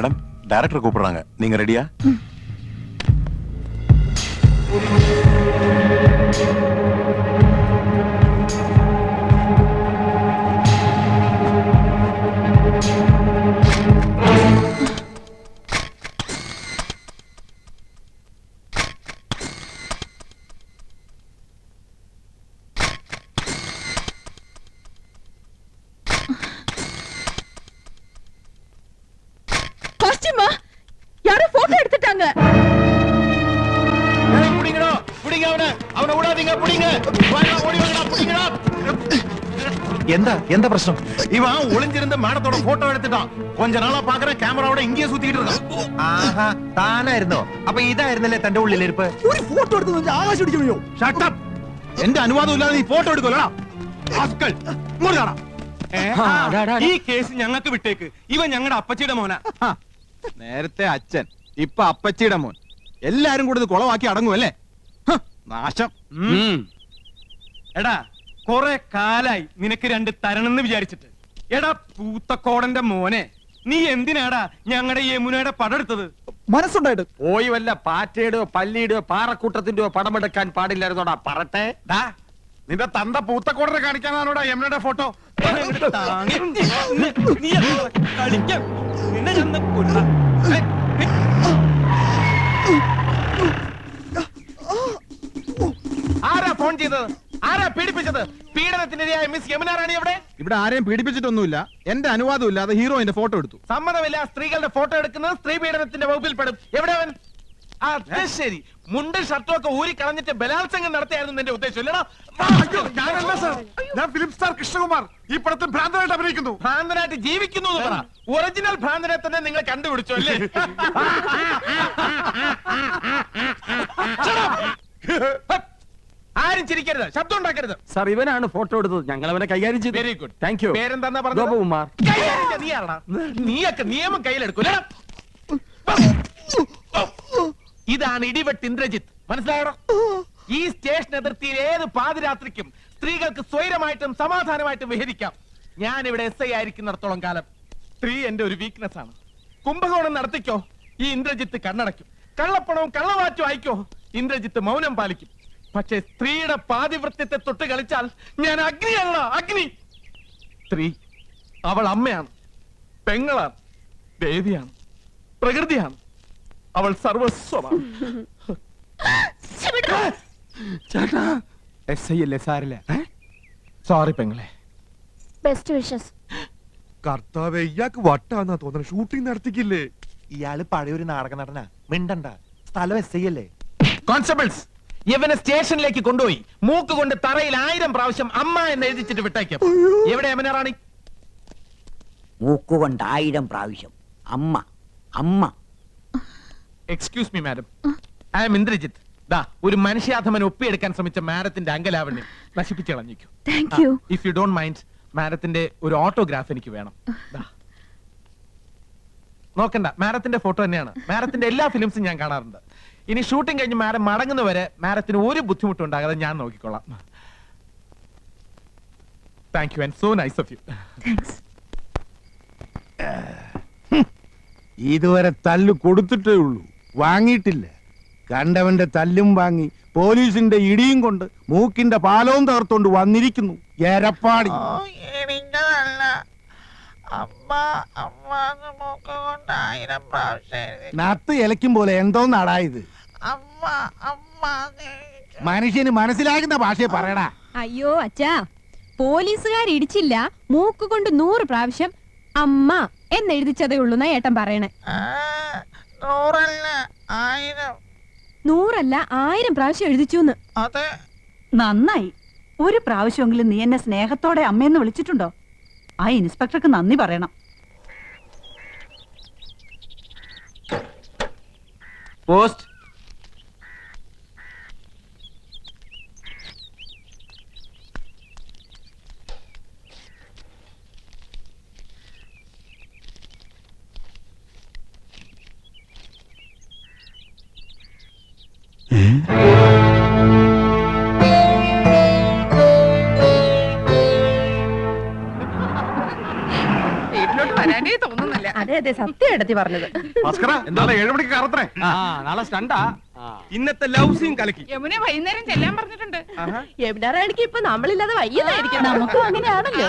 Madam director கூப்பிடுறாங்க, நீங்க ரெடியா? யாரோ போட்டோ எடுத்துட்டாங்க. புடிங்கடா, புடிங்க அவனை. அவனை விடாதீங்க, புடிங்க. வாங்க, ஓடி வாங்கடா, புடிங்கடா. எந்த பிரச்சனை? இவன் ஒளிஞ்சிருந்த மேடத்தோட போட்டோ எடுத்துட்டான். கொஞ்ச நாளா பாக்குற கேமராவோட இங்கேயே சுத்திட்டு இருக்கான். ആഹാ, താനായിരുന്നോ? അപ്പൊ ഇതായിരുന്നല്ലേ തന്റെ ഉള്ളിലിരിപ്പ്? ഒരു ഫോട്ടോ എടുത്ത് ആകാശം അടിക്കണോ? Shut up. എന്റെ അനുവാദം ഇല്ലാതെ നീ ഫോട്ടോ എടുക്കലടാ. ആസ്കൽ. മുറിയാടാ. ഈ കേസ് ഞങ്ങൾക്ക് വിട്ടേക്ക്. ഇവൻ ഞങ്ങളുടെ അപ്പച്ചിയുടെ മോനാ. നേരത്തെ അച്ഛൻ, ഇപ്പൊ അപ്പച്ചിയുടെ മോൻ. എല്ലാരും കൂടെ ഇത് കുളവാക്കി അടങ്ങുമല്ലേ? നാശം. എടാ, കൊറേ കാലായി നിനക്ക് രണ്ട് തരണെന്ന് വിചാരിച്ചിട്ട്. എടാ പൂത്തക്കോടന്റെ മോനെ, നീ എന്തിനാടാ ഞങ്ങളുടെ യമുനയുടെ പടെടുത്തത്? മനസ്സുണ്ടായിട്ട് പോയി വല്ല പാറ്റയുടെയോ പല്ലിയുടെയോ പാറക്കൂട്ടത്തിന്റെയോ പടമെടുക്കാൻ പാടില്ലായിരുന്നോടാ പറട്ടെ. നിന്റെ തന്ത പൂത്തക്കോടനെ കാണിക്കാനാണോടാ യമുനയുടെ ഫോട്ടോ? നീ കളിക്കാം. നിന്നെ ചെന്ന് കൊല്ലാം. ആരാ ഫോൺ ചെയ്തത്? ആരാ പീഡിപ്പിച്ചത്? പീഡനത്തിനിരയായ മിസ് യമുന റാണി എവിടെ? ഇവിടെ ആരെയും പീഡിപ്പിച്ചിട്ടൊന്നുമില്ല. എന്റെ അനുവാദം ഇല്ലാതെ ഹീറോയിന്റെ ഫോട്ടോ എടുത്തു. സമ്മതമില്ല. സ്ത്രീകളുടെ ഫോട്ടോ എടുക്കുന്നത് സ്ത്രീ പീഡനത്തിന്റെ വകുപ്പിൽ പെടും. എവിടെ അവൻ? അത് ശരി, മുണ്ടും ഷർട്ടും ഒക്കെ ഊരി കളഞ്ഞിട്ട് ബലാത്സംഗം നടത്തിയായിരുന്നു നിന്റെ ഉദ്ദേശം അല്ലടാ? ഞാനല്ല സർ, ഞാൻ ഫിലിം സ്റ്റാർ കൃഷ്ണകുമാർ. ഈ പടത്തിൽ ഭ്രാന്തനായിട്ട് അഭിനയിക്കുന്നു. ഭ്രാന്തനായിട്ട് ജീവിക്കുന്നു എന്ന് പറ. ഒറിജിനൽ ഭ്രാന്തനെ തന്നെ നിങ്ങൾ കണ്ടുപിടിച്ചു അല്ലേ? ആരും ചിരിക്കരുത്, ശബ്ദം ഉണ്ടാക്കരുത്. സാർ, ഇവനാണ് ഫോട്ടോ എടുത്തത്. ഞങ്ങൾ അവനെ കൈകാര്യം ചെയ്തു. Very good. Thank you. പേരെന്താ പറഞ്ഞത്? ഗോപകുമാർ. നീയാണോ? നീയൊക്കെ നിയമം കയ്യിലെടുക്കൂല. ഇതാണ് ഇടിവെട്ട് ഇന്ദ്രജിത്ത്, മനസ്സിലായോ? ഈ സ്റ്റേഷൻ അതിർത്തിയിൽ ഏത് പാതിരാത്രിക്കും സ്ത്രീകൾക്ക് സ്വൈരമായിട്ടും സമാധാനമായിട്ടും വിഹരിക്കാം. ഞാൻ ഇവിടെ SI ആയിരിക്കുന്നിടത്തോളം കാലം സ്ത്രീ എന്റെ ഒരു വീക്ക്നെസ് ആണ്. കുംഭകോണം നടത്തിക്കോ, ഈ ഇന്ദ്രജിത്ത് കണ്ണടയ്ക്കും. കള്ളപ്പണവും കള്ളവാറ്റും അയക്കോ, ഇന്ദ്രജിത്ത് മൗനം പാലിക്കും. പക്ഷേ സ്ത്രീയുടെ പാതിവൃത്യത്തെ തൊട്ട് കളിച്ചാൽ ഞാൻ അഗ്നിയല്ല, അഗ്നി. സ്ത്രീ അവൾ അമ്മയാണ്, പെങ്ങളാണ്, ദേവിയാണ്, പ്രകൃതിയാണ്. അവൾ സർവസ്വമാണ്. ചേട്ടാ, SI അല്ലേ, സാരില്ല. സോറി പെങ്ങളെ. Best wishes. കർത്താവേ, ഇയാൾക്ക് വട്ടാന്നാ തോന്നണ. ഷൂട്ടിംഗ് നടത്തിക്കില്ലേ? ഇയാള് പഴയൊരു നാടക നടനാ. മിണ്ടണ്ട, സ്ഥലം SI അല്ലേ? കോൺസ്റ്റബിൾസ്, ഇവനെ സ്റ്റേഷനിലേക്ക് കൊണ്ടുപോയി മൂക്ക് കൊണ്ട് തറയിൽ 1000 പ്രാവശ്യം അമ്മ എന്ന് എഴുതിച്ചിട്ട് വിട്ടേക്കും. എവിടെ യമുന റാണി? മൂക്കുകൊണ്ട് 1000 പ്രാവശ്യം അമ്മ അമ്മ. Excuse me madam, I am Indrajith. ദാ ഒരു മനുഷ്യാധമൻ ഒപ്പിയെടുക്കാൻ ശ്രമിച്ച മാഡത്തിന്റെ അങ്കലാവണ്യം നശിപ്പിച്ചു കളഞ്ഞിരിക്കും. Thank you. If you don't mind, മാഡത്തിന്റെ ഒരു ഓട്ടോഗ്രാഫ് എനിക്ക് വേണം. ദാ. നോക്കണ്ട, മാഡത്തിന്റെ ഫോട്ടോ തന്നെയാണ്. മാഡത്തിന്റെ എല്ലാ ഫിലിംസും ഞാൻ കാണാറുണ്ട്. ഇനി ഷൂട്ടിംഗ് കഴിഞ്ഞ് മാഡം മടങ്ങുന്നവരെ മാഡത്തിന് ഒരു ബുദ്ധിമുട്ടും ഉണ്ടാകാതെ ഞാൻ നോക്കിക്കൊള്ളാം. Thank you and so nice of you. Thanks. ഇതുവരെ തല്ല് കൊടുത്തിട്ടേ ഉള്ളൂ, വാങ്ങിയിട്ടില്ല. കണ്ടവന്റെ തല്ലും വാങ്ങി പോലീസിന്റെ ഇടിയും കൊണ്ട് മൂക്കിന്റെ പാലവും തകർത്തോണ്ട് വന്നിരിക്കുന്നു എരപ്പാടി. നത്ത് ഇലയ്ക്കും പോലെ എന്തോന്നാടാ ഇത്? മനുഷ്യന് മനസ്സിലാകുന്ന ഭാഷയെ പറയടാ. അയ്യോ അച്ഛാ, പോലീസുകാർ ഇടിച്ചില്ല, മൂക്ക് കൊണ്ട് 100 പ്രാവശ്യം അമ്മ എന്നെഴുതിച്ചതേ ഉള്ളൂ എന്നാ ഏട്ടൻ പറയണേ. 100 അല്ല 1000 പ്രാവശ്യം എഴുതിച്ചു. നന്നായി. ഒരു പ്രാവശ്യമെങ്കിലും നീ എന്നെ സ്നേഹത്തോടെ അമ്മയെന്ന് വിളിച്ചിട്ടുണ്ടോ? ആ ഇൻസ്പെക്ടർക്ക് നന്ദി പറയണം. പോസ്റ്റ്. അതെ അതെ, അതെ സത്യം എടുത്തി പറഞ്ഞത്. ഭാസ്കര നാളെ 7 മണിക്ക് കറത്രേ. നാളെ സ്റ്റണ്ടാ. ഇന്നത്തെ ലവ് സീൻ കലക്കി. യമുന വൈകുന്നേരം ചെല്ലാൻ പറഞ്ഞിട്ടുണ്ട്. യമുനാറാണിക്ക് ഇപ്പൊ നമ്മളില്ലാതെ വയ്യതായിരിക്കും. നമുക്കും അങ്ങനെയാണല്ലോ.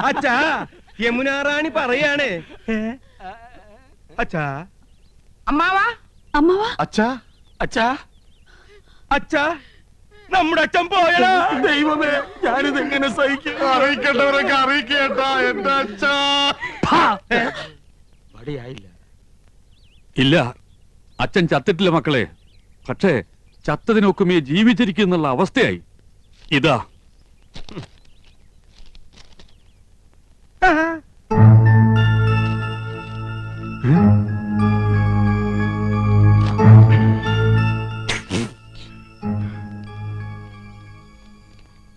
അച്ഛാ യമുനാ റാണി പറയാണ്. അച്ഛാ അമ്മാവാ അമ്മവാ അച്ഛാ അച്ഛാ അച്ഛാ നമ്മുടെ അച്ഛൻ പോയടാ. ദൈവമേ ഞാനിത് എങ്ങനെ സഹിക്കും? അറിയിക്കേണ്ടവരൊക്കെ അറിയിക്കേട്ടാ എന്റെ അച്ഛാ. വടിയായില്ല. ഇല്ല, അച്ഛൻ ചത്തിട്ടില്ല മക്കളെ. പക്ഷേ ചത്തതിനൊക്കുമേ ജീവിച്ചിരിക്കുന്നുള്ള അവസ്ഥയായി. ഇതാ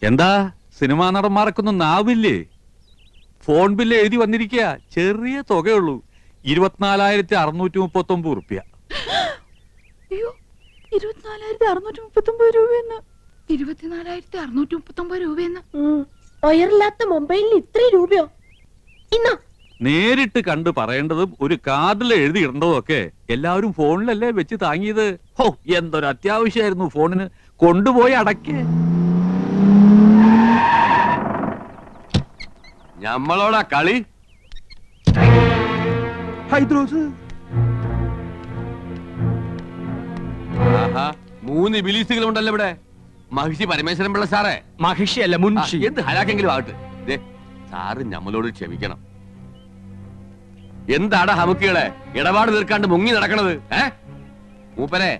എന്താ സിനിമാ നടന്മാർക്കൊന്നും നാവില്ലേ? ഫോൺ ബില്ല് എഴുതി വന്നിരിക്കുക. ചെറിയ തുകയുള്ളൂ, 24,639 റുപ്യ. അയ്യോ 24,639 രൂപയെന്ന്. 24,639 രൂപയെന്ന്. ഒയറില്ലാത്ത മൊബൈലിന് ഇത്ര രൂപയോ? ഇന്നാ നേരിട്ട് കണ്ട് പറയേണ്ടതും ഒരു കാർഡിൽ എഴുതി ഇടേണ്ടതും ഒക്കെ എല്ലാവരും ഫോണിലല്ലേ വെച്ച് താങ്ങിയത്. ഹോ, എന്തൊരു അത്യാവശ്യമായിരുന്നു ഫോണിന്. കൊണ്ടുപോയി അടക്കേ. ഞമ്മളോടാ കളി. ഹൈദ്രോസ് 3 ബിലീസുകളുണ്ടല്ലോ ഇവിടെ. മഹിഷി പരമേശ്വരൻ പിള്ള സാറേ. മഹിഷി അല്ല മുൻഷി. എന്ത് ഹലാക്കെങ്കിലും ആകട്ടെ. ദേ സാറ് ഞമ്മളോട് ക്ഷമിക്കണം. എന്താടാ ഹമുക്കികളെ ഇടപാട് തീർക്കാണ്ട് മുങ്ങി നടക്കണത്? മൂപ്പരെ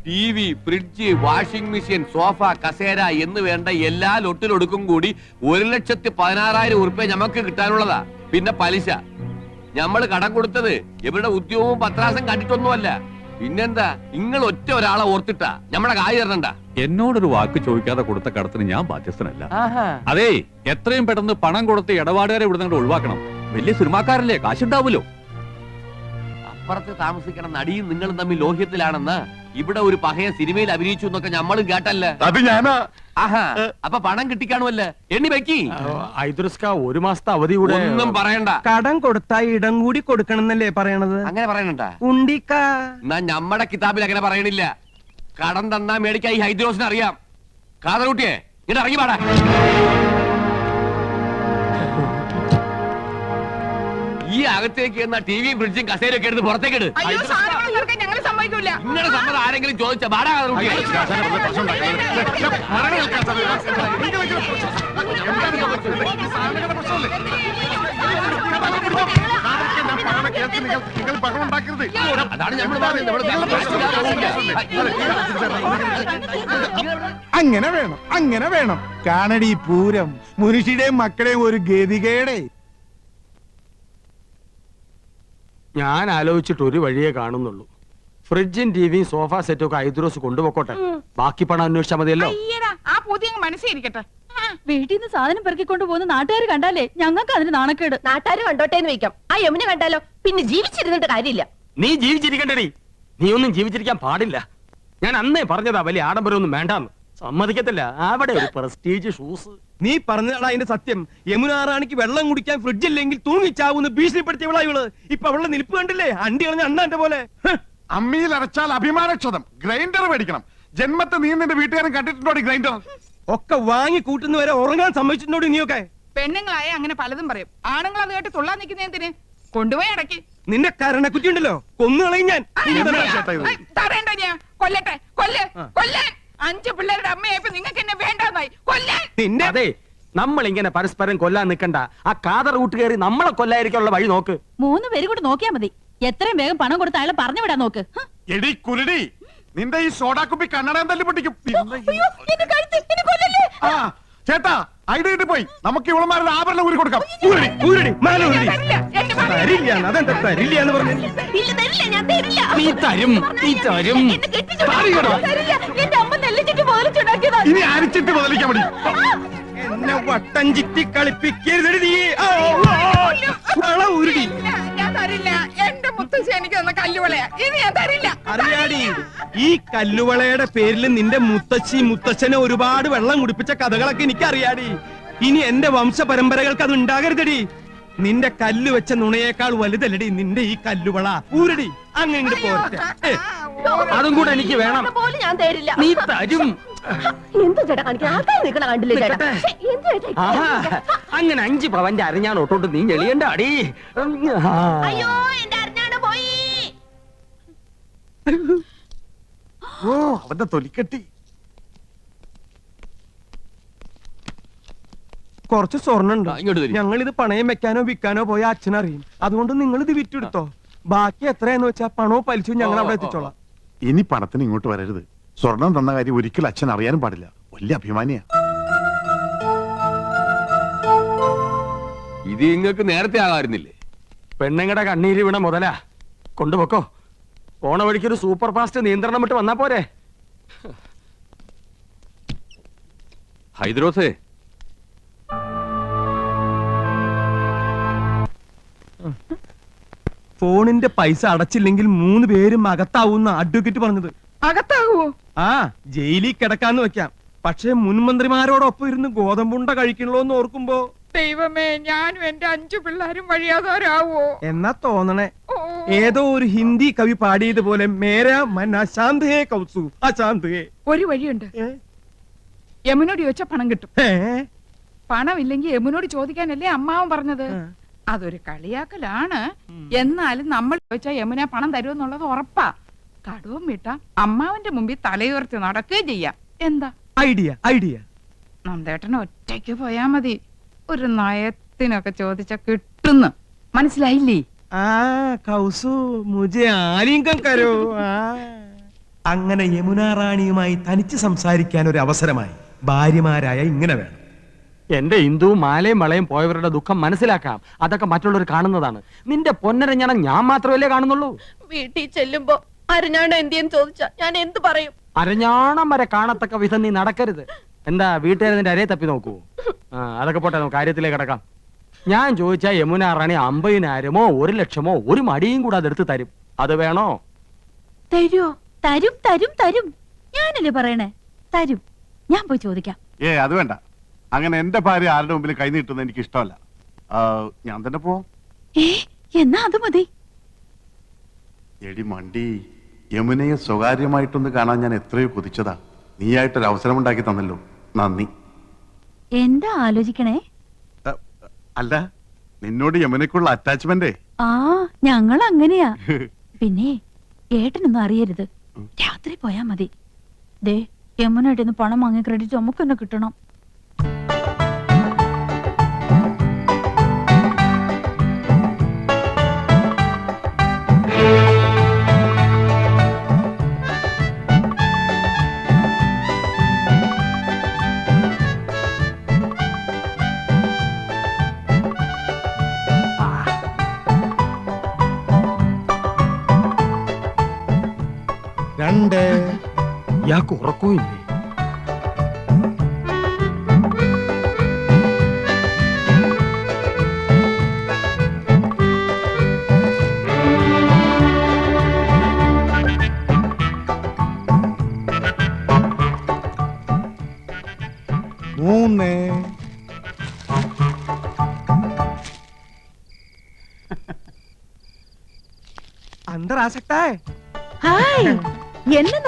TV, fridge, washing machine, sofa, കസേര എന്ന് വേണ്ട എല്ലാ ലൊട്ടിലൊടുക്കും കൂടി 1,16,000 ഉറുപ്പ്യ ഞമ്മക്ക് കിട്ടാനുള്ളതാ. പിന്നെ പലിശ. ഞമ്മള് കടം കൊടുത്തത് ഇവരുടെ ഉദ്യോഗവും പത്രാസം കണ്ടിട്ടൊന്നുമല്ല. പിന്നെന്താ നിങ്ങൾ ഒറ്റ ഒരാളെ ഓർത്തിട്ടാ ഞമ്മടെ കായ് തരണണ്ട. എന്നോടൊരു വാക്ക് ചോദിക്കാതെ കൊടുത്ത കടത്തിന് ഞാൻ ബാധ്യസ്ഥനല്ല. അതേ, എത്രയും പെട്ടെന്ന് പണം കൊടുത്ത് ഇടപാടുകാരെ ഇവിടെ നിന്ന് ഒഴിവാക്കണം. വലിയ സിനിമാക്കാരല്ലേ, കാശുണ്ടാവുമല്ലോ. അപ്പുറത്ത് താമസിക്കണ നടിയും നിങ്ങളും തമ്മിൽ ലോഹ്യത്തിലാണെന്ന് ഇവിടെ ഒരു പഹയ സിനിമയിൽ അഭിനയിച്ചു എന്നൊക്കെ ഞമ്മളും കേട്ടല്ലേ. അത് ഞാനാ. ആഹാ, അപ്പൊ പണം കിട്ടിക്കാണുമല്ലേ? എണ്ണി വെക്കി. ഐദ്രസ്ക 1 മാസത്തെ അവധി കൂടെ. ഒന്നും പറയണ്ട. കടം കൊടുത്താ ഇടം കൂടി കൊടുക്കണം എന്നല്ലേ പറയണത്? അങ്ങനെ പറയണണ്ട. ഉണ്ടിക്ക എന്നാ ഞമ്മടെ കിതാബിൽ അങ്ങനെ പറയണില്ല. കടം തന്നാ മേടിക്കാ ഈ ഹൈദ്രോസിന് അറിയാം. കാതറൂട്ടിയെ ഇങ്ങോട്ട് ഇറങ്ങി പാടാ. ഈ അകത്തേക്ക് എന്നാ ടിവിയും ഫ്രിഡ്ജും കസേരയൊക്കെ എടുത്ത് പുറത്തേക്ക് ഇട്. ഞങ്ങൾ സമ്മതിക്കൂല. നിങ്ങളുടെ സമ്മതം ആരെങ്കിലും ചോദിച്ച പാടാ കാതറൂട്ടിയെ. നിങ്ങൾ ബഹളം ഉണ്ടാക്കരുത്. അതാണ് ഞമ്മള് പറയുന്നത്. അങ്ങനെ വേണം, അങ്ങനെ വേണം. കാണടി പൂരം മുനുഷിയുടെയും മക്കളെയും ഒരു ഗതികേടെ. ഞാൻ ആലോചിച്ചിട്ട് ഒരു വഴിയേ കാണുന്നുള്ളൂ. ഫ്രിഡ്ജും ടിവിയും സോഫ സെറ്റും ഒക്കെ ഐദ്രോസ് കൊണ്ടുപോക്കോട്ടെ. ബാക്കി പണം അന്വേഷിച്ചാൽ മതിയല്ലോ. ആ പുതിയ മനസ്സിരിക്കട്ടെ. വീട്ടിൽ നിന്ന് സാധനം പെറുക്കിക്കൊണ്ട് പോകുന്ന നാട്ടുകാർ കണ്ടാലേ ഞങ്ങൾക്ക് അതിന് നാണക്കേട്. നാട്ടുകാര് കണ്ടോട്ടേന്ന് വെക്കാം. ആ യമുന കണ്ടാലോ പിന്നെ ജീവിച്ചിരുന്നിട്ട് കാര്യമില്ല. നീ ജീവിച്ചിരിക്കണ്ടടി. നീ ഒന്നും ജീവിച്ചിരിക്കാൻ പാടില്ല. ഞാൻ അന്നേ പറഞ്ഞതാ വലിയ ആഡംബരമൊന്നും വേണ്ടാന്ന്. സമ്മതിക്കത്തില്ല. അവിടെ ഒരു പ്രസ്റ്റീജ് ഷൂസ്. നീ പറഞ്ഞതാ അതിന്റെ സത്യം. യമുനാ റാണിക്ക് വെള്ളം കുടിക്കാൻ ഫ്രിഡ്ജ് ഇല്ലെങ്കിൽ തൂങ്ങിച്ചാവുന്ന ഭീഷണിപ്പെടുത്തിയവളാ ഇവള്. ഇപ്പൊ അവളുടെ നിൽപ്പ് കണ്ടില്ലേ? അണ്ടി കളഞ്ഞ അണ്ണാന്റെ പോലെ. അമ്മിയിൽ അരച്ചാൽ അഭിമാനക്ഷതം. ഗ്രൈൻഡർ മേടിക്കണം. ജന്മത്തെ നീ നിന്റെ വീട്ടുകാരൻ കണ്ടിട്ടുണ്ടോ ഗ്രൈൻഡർ? ഒക്കെ വാങ്ങി കൂട്ടുന്നവരെ ഉറങ്ങാൻ സമ്മതിച്ചിട്ടുണ്ടോ നീയൊക്കെ? പെണ്ണുങ്ങളായ അങ്ങനെ പലതും പറയും. ആണുങ്ങൾ അത് കേട്ട് തുള്ളാൻ നിൽക്കുന്ന എന്തിന്? കൊണ്ടുപോയി അടക്കി. നിന്റെ കരണക്കുറ്റി ഉണ്ടല്ലോ, കൊന്നുകളയും ഞാൻ. തറയണ്ട ഞാൻ. കൊല്ലട്ടെ, കൊല്ലാൻ. 5 പിള്ളേരുടെ അമ്മയായപ്പോ നിങ്ങൾക്ക് എന്നെ വേണ്ടെന്നായി. കൊല്ലാൻ. നിന്റെ അതെ, നമ്മൾ ഇങ്ങനെ പരസ്പരം കൊല്ലാൻ നിൽക്കണ്ട. ആ കാതർ റൂട്ട് കയറി നമ്മളെ കൊല്ലായിരിക്കാനുള്ള വഴി നോക്ക്. 3 പേര് കൂടെ നോക്കിയാ മതി. എത്രയും വേഗം പണം കൊടുത്ത് അയാളെ പറഞ്ഞു വിടാൻ നോക്ക്. എടി കുരുടി, നിന്റെ ഈ സോഡാക്കുപ്പി കണ്ണടയം തല്ലി പൊട്ടിക്കും. ആ ചേട്ടാ, ഐഡിയ കിട്ടി പോയി. നമുക്ക് ഇവളമാരുടെ ആഭരണം ഊരി കൊടുക്കാം. അതെന്താ തരില്ല എന്ന് പറഞ്ഞു? നീ തരും, നീ തരും. ഇനി അരിച്ചിട്ട് ബദലിക്കാൻ മതി. എന്നെ വട്ടം ചിറ്റി കളിപ്പിക്കരുത് നീ. ഉരുടി ഞാൻ തരില്ല. എന്റെ മുത്തശ്ശി എനിക്ക് തന്ന കല്ലുവളയാ. ഇനി ഞാൻ തരില്ല. അറിയാടി, ഈ കല്ലുവളയുടെ പേരിൽ നിന്റെ മുത്തശ്ശി മുത്തച്ഛനെ ഒരുപാട് വെള്ളം കുടിപ്പിച്ച കഥകളൊക്കെ എനിക്ക് അറിയാടി. ഇനി എന്റെ വംശ പരമ്പരകൾക്ക് അത് ഉണ്ടാകരുതടി. നിന്റെ കല്ല് വെച്ച നുണയേക്കാൾ വലുതല്ലടി നിന്റെ ഈ കല്ലുവള. ഊരടി അങ്ങനെ പോരട്ടെ. അതും കൂടെ എനിക്ക് വേണം. ഞാൻ തരില്ല. നീ തരും. എന്ത് ചേട്ടാ കാണിക്കാൻ ആൾക്കാർ നിൽക്കണ കണ്ടില്ലേ ചേട്ടാ? അങ്ങനെ 5 പവന്റെ അറിഞ്ഞാൻ ഒട്ടോട്ട് നീ ഞെളിയണ്ട അടി. അയ്യോ എന്റെ അറിഞ്ഞാണ് പോയി. ഓ അവന്റെ തൊലിക്കെട്ടി. കുറച്ച് സ്വർണ്ണുണ്ട്. ഇങ്ങോട്ട് തരും. ഞങ്ങൾ ഇത് പണയം വെക്കാനോ വിൽക്കാനോ പോയ അച്ഛനറിയും. അതുകൊണ്ട് നിങ്ങൾ ഇത് വിറ്റെടുത്തോ. ബാക്കി എത്രയാന്ന് വെച്ചാ പണവും പലിശയും ഞങ്ങൾ അവിടെ എത്തിച്ചോളാം. ഇനി പണത്തിന് ഇങ്ങോട്ട് വരരുത്. സ്വർണം തന്ന കാര്യം ഒരിക്കലും അച്ഛൻ അറിയാനും പാടില്ല. വലിയ അഭിമാനിയാ. ഇത് നിങ്ങൾക്ക് നേരത്തെ ആകാറുന്നില്ലേ? പെണ്ണുങ്ങളുടെ കണ്ണീര് വീണ മുതലാ. കൊണ്ടുപോക്കോ. പോണ വഴിക്കൊരു സൂപ്പർ ഫാസ്റ്റ് നിയന്ത്രണം വിട്ട് വന്നാ പോരെ. ഹൈദ്രോസേ, ഫോണിന്റെ പൈസ അടച്ചില്ലെങ്കിൽ 3 പേരും അകത്താവൂന്ന അഡ്വക്കേറ്റ് പറഞ്ഞത്. അകത്താകുവോ? ആ, ജയിലിൽ കിടക്കാന്ന് വെക്കാം. പക്ഷെ മുൻമന്ത്രിമാരോടൊപ്പം ഇരുന്ന് ഗോതമ്പുണ്ട കഴിക്കണല്ലോന്ന് ഓർക്കുമ്പോ ദൈവമേ, ഞാനും എന്റെ 5 പിള്ളേരും വഴിയാതാരാവോ എന്നാ തോന്നണേ. ഏതോ ഒരു ഹിന്ദി കവി പാടിയതുപോലെ മേരാ മൻ അശാന്ത് ഹേ കൗസു അശാന്ത് ഹേ. ഒരു വഴിയുണ്ട്. യമുനോട് ചോദിച്ചാ പണം കിട്ടും. പണം ഇല്ലെങ്കിൽ യമുനോട് ചോദിക്കാനല്ലേ അമ്മാവൻ പറഞ്ഞത്. അതൊരു കളിയാക്കലാണ്. എന്നാലും നമ്മൾ ചോദിച്ചാൽ യമുന പണം തരുമെന്നുള്ളത് ഉറപ്പാ. കടവും വിട്ട അമ്മാവന്റെ മുമ്പിൽ തലയുയർത്തി നടക്കുകയും ചെയ്യാം. എന്താ ഐഡിയ? ഐഡിയ. നന്ദേട്ടന് ഒറ്റയ്ക്ക് പോയാ മതി. ഒരു നയത്തിനൊക്കെ ചോദിച്ചാ കിട്ടുന്നു. മനസ്സിലായില്ലേ? ആ കൗസു മുझे ആലിംഗം കരോ. അങ്ങനെ യമുന റാണിയുമായി തനിച്ച് സംസാരിക്കാൻ ഒരു അവസരമായി. ഭാര്യമാരായ ഇങ്ങനെ വേണം. എന്റെ ഹിന്ദുവും മാലയും വളയും പോയവരുടെ ദുഃഖം മനസ്സിലാക്കാം. അതൊക്കെ മറ്റുള്ളവർ കാണുന്നതാണ്. നിന്റെ പൊന്നരഞ്ഞണം ഞാൻ മാത്രമല്ലേ കാണുന്നുള്ളൂ. വീട്ടിൽ ചെല്ലുമ്പോ അരഞ്ഞാണ്ട് എന്തിയെന്ന് ചോദിച്ചാ ഞാൻ എന്ത് പറയും? അരഞ്ഞാണം വരെ കാണത്തക്ക വിധം നീ നടക്കരുത്. എന്താ വീട്ടുകാരെ നിന്റെ അരയെ തപ്പി നോക്കൂ? അതൊക്കെ പോട്ടെ, നമുക്ക് കാര്യത്തിലേക്ക് കിടക്കാം. ഞാൻ ചോദിച്ചാ യമുന റാണി 50,000-മോ 1 ലക്ഷമോ ഒരു മടിയും കൂടെ അതെടുത്ത് തരും. അത് വേണോ? തരുമോ? തരും തരും തരും. ഞാനല്ലേ പറയണേ, തരും. ഞാൻ പോയി ചോദിക്കാം. അത് വേണ്ട. അങ്ങനെ എന്റെ ഭാര്യ ആരുടെ മുമ്പിൽ കൈ നീട്ടുന്നത് എനിക്ക് ഇഷ്ടമല്ല. ഞാൻ തന്നെ പോവാം. എന്നാ അത് മതി. എടി മണ്ടി, യമുനയെ സ്വകാര്യമായിട്ടൊന്ന് കാണാൻ ഞാൻ എത്രയോ കൊതിച്ചതാ. നീയായിട്ടൊരു അവസരം ഉണ്ടാക്കി തന്നല്ലോ, നന്ദി. എന്താ ആലോചിക്കണേ? അല്ല, നിന്നോട് യമുനയ്ക്കുള്ള അറ്റാച്ച്മെന്റേ. ആ, ഞങ്ങൾ അങ്ങനെയാ. പിന്നെ ഏട്ടനൊന്നും അറിയരുത്. രാത്രി പോയാ മതി. ദേ, യമുനായിട്ട് പണം വാങ്ങിയ ക്രെഡിറ്റ് നമുക്ക് തന്നെ കിട്ടണം. ഇയാൾക്ക് ഉറക്കമില്ലേ?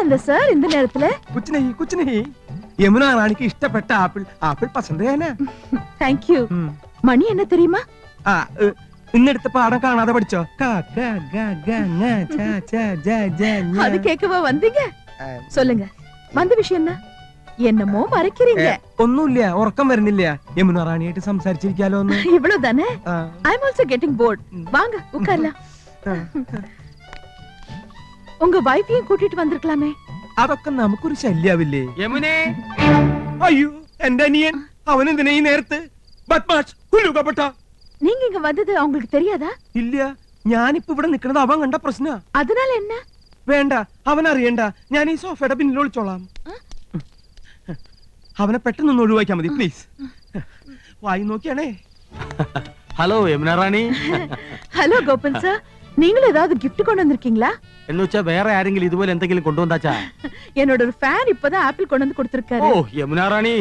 என்ன சார் இந்த நேரத்துல? कुछ नहीं. யமுனா ராணிக்கு இஷ்டப்பட்ட ஆப்பிள் பசந்தே என்ன? Thank you. மணி என்ன தெரியுமா? இன்னெடுத்த பாடம் காணாத படிச்சோ. அது கேட்கவா வந்தீங்க? சொல்லுங்க, வந்த விஷயம் என்ன? என்னமோ மறைக்கிறீங்க. ഒന്നുമില്ല, ഉറക്കം വരുന്നില്ല. യമുന റാണിയായിട്ട് സംസാരിച്ചിരിക്കാലോ ഒന്ന്. இவ்வளவுதானே? I am also getting bored. வாங்க உட்காரலாம். உங்க வைஃபையும் கூட்டிட்டு வந்திருக்கலாமே. അതൊക്കെ നമുക്കൊരു ശല്യാവില്ലേ? യമുനേ, അയ്യോ എന്റെ അനിയൻ, അവൻ എന്തിനാ ഈ നേരത്ത്? ബദ്മാഷ്, കുലുകപ്പെട്ട. நீங்க இங்க வந்தது அவங்களுக்கு தெரியாதா? ഇല്ല, ഞാനിപ്പോ ഇവിടെ നിൽക്കുന്നത് അവൻ കണ്ട പ്രശ്ന. அதனால என்ன? വേണ്ട, അവൻ അറിയണ്ട. ഞാൻ ഈ സോഫയുടെ പിന്നിൽ ഒളിച്ചോളാം. അവനെ പെട്ടെന്ന് ഒഴിവാക്കിയാ മതി പ്ലീസ്. വായി നോക്കിയാണേ. ഹലോ യമുന റാണി. ஹலோ கோபால் சார், நீங்களும் ஏதாவது gift கொண்டு வந்திருக்கீங்களா? എന്ന് വെച്ചാ വേറെ ആരെങ്കിലും ഇതുപോലെ എന്തെങ്കിലും കൊണ്ടുവന്നാച്ചാ? என்னோட ஒரு ஃபேன் இப்பதான் ஆப்பிள் கொண்டு வந்து கொடுத்திருக்காரு. ഓ യമുന റാണി,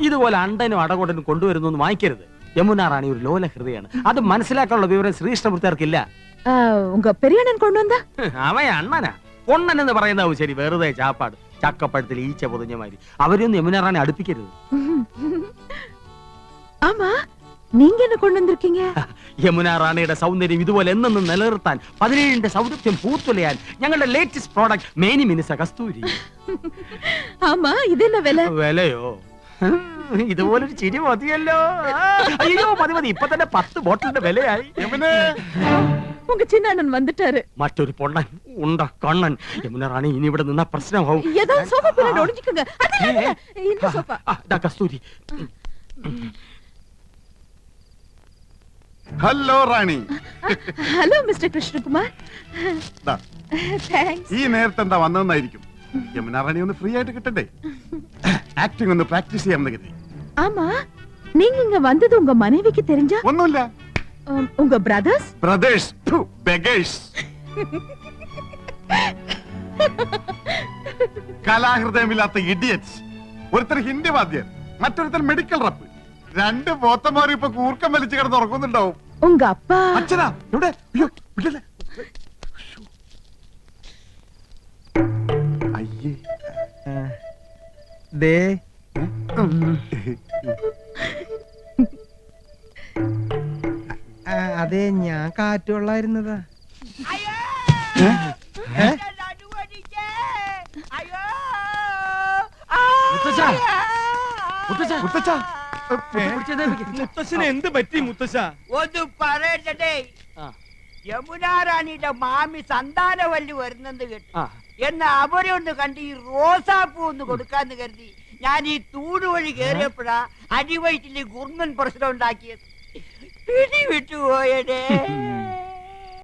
ഇതുപോലെ അണ്ടനും അടകൊണ്ടനും കൊണ്ടുവരുന്നു വാങ്ങിക്കരുത്. യമുന റാണി ഒരു ലോല ഹൃദയാണ്. അത് മനസ്സിലാക്കാനുള്ള വിവരം ശ്രീകൃഷ്ണമൂർത്തിയാർക്കില്ല. உங்க பெரிய அண்ணன் கொண்டு வந்தா അവൻ അണ്ണനാ. പൊണ്ണൻ എന്ന് പറയുന്നതാവും ശരി, വെറുതെ ചാപ്പാട്. ചക്കപ്പഴത്തിൽ ഈച്ച പൊതിഞ്ഞ മാതിരി. അവരെയൊന്നും യമുന റാണി അടുപ്പിക്കരുത്. ஆமா நீங்க என்ன கொண்டு வந்திருக்கீங்க? യമുന റാണിയുടെ സൗന്ദര്യം ഇതുപോലെ എന്നെന്നും നിലനിർത്താൻ 17ന്റെ സൗരഭ്യം പൂത്തുലയാൻ ഞങ്ങളുടെ ലേറ്റസ്റ്റ് പ്രോഡക്റ്റ് മേനി മിനുസ കസ്തൂരി. ஆமா இது என்ன விலை? വിലയോ? ഇതുപോലൊരു ചിരി മതിയല്ലോ. അയ്യോ മതി മതി, ഇപ്പൊ തന്നെ 10 ബോട്ടിലിന്റെ വിലയായി. உங்க சின்ன அண்ணன் வந்துட்டாரு. മറ്റൊരു പൊണ്ണൻ ഉണ്ട കണ്ണൻ. യമുന റാണി ഇനി ഇവിടെ നിന്ന പ്രശ്നമാവും. ஏதோ சோஃபா பின்னாடி ஒளிஞ்சுக்குங்க. இந்த sofa. Kasthuri. Hello Rani. Hello mister Krishnakumar. ദാ, താങ്ക്സ്. ഈ നേരത്തെ എന്താ വന്നതെന്നായിരിക്കും. യമുന റാണി ഒന്ന് ഫ്രീ ആയിട്ട് കിട്ടണ്ടേ? ആക്ടിംഗ് ഒന്ന് പ്രാക്ടീസ് ചെയ്യാമെന്ന് കരുതി. ஆமா நீங்க இங்க வந்தது உங்க மனைவிக்கு தெரிஞ்சா? ഒന്നുമില്ല. உங்க பிரதர்ஸ்? Brothers beggars. കലാഹൃദയമില്ലാത്ത ഇഡിയറ്റ്സ്. ഒരുത്തർ ഹിന്ദി വാദ്യർ, മറ്റൊരുത്തർ മെഡിക്കൽ റപ്പ്. 2 പോത്തന്മാരും ഇപ്പൊ കൂർക്കം വലിച്ചു കിടന്ന് ഉറങ്ങുന്നുണ്ടാവും. உங்க அப்பா? അച്ഛനാ എവിടെ? അയ്യോ വിടല്ലേ. അയ്യേ ദേ അതെ, ഞാൻ കാറ്റുകൊള്ളായിരുന്നതാ. മുത്തശ്ശന് എന്ത് പറ്റി മുത്തശ്ശ? ഒന്ന് പറയട്ടെ, യമുന റാണിയുടെ മാമി സന്താനവല്ലി വരുന്നെന്ന് കേട്ടു. എന്നാ അവരെ ഒന്ന് കണ്ട് ഈ റോസാപ്പൂ ഒന്ന് കൊടുക്കാന്ന് കരുതി ഞാൻ ഈ തൂട് വഴി കയറിയപ്പോഴാ അടിവയറ്റില് ഗുർമൻ പ്രശ്നം ഉണ്ടാക്കിയത്. പിടി വിട്ടുപോയടേ.